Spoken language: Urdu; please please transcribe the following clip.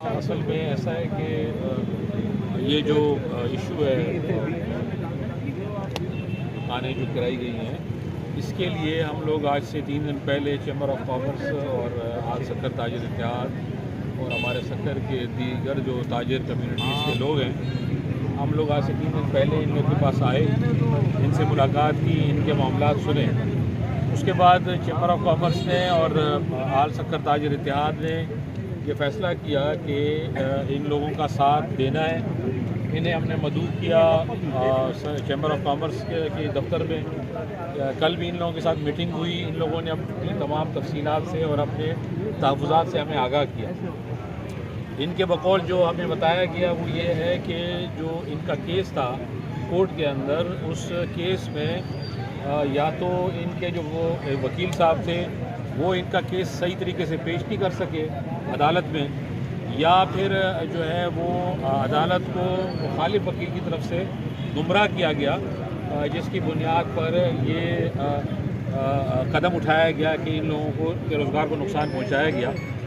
اصل میں ایسا ہے کہ یہ جو ایشو ہے آنے جو کرائی گئی ہیں اس کے لیے ہم لوگ آج سے 3 دن پہلے چیمبر آف کامرس اور آل سکر تاجر اتحاد اور ہمارے سکر کے دیگر جو تاجر کمیونٹیز کے لوگ ہیں ہم لوگ آج سے 3 دن پہلے ان لوگوں کے پاس آئے، ان سے ملاقات کی، ان کے معاملات سنے۔ اس کے بعد چیمبر آف کامرس نے اور آل سکر تاجر اتحاد نے یہ فیصلہ کیا کہ ان لوگوں کا ساتھ دینا ہے۔ انہیں ہم نے مدعو کیا چیمبر آف کامرس کے دفتر میں۔ کل بھی ان لوگوں کے ساتھ میٹنگ ہوئی، ان لوگوں نے اپنی تمام تفصیلات سے اور اپنے تحفظات سے ہمیں آگاہ کیا۔ ان کے بقول جو ہمیں بتایا گیا وہ یہ ہے کہ جو ان کا کیس تھا کورٹ کے اندر، اس کیس میں یا تو ان کے جو وہ وکیل صاحب تھے وہ ان کا کیس صحیح طریقے سے پیش نہیں کر سکے عدالت میں، یا پھر جو ہے وہ عدالت کو مخالف وکیل کی طرف سے گمراہ کیا گیا، جس کی بنیاد پر یہ قدم اٹھایا گیا کہ ان لوگوں کو کے روزگار کو نقصان پہنچایا گیا۔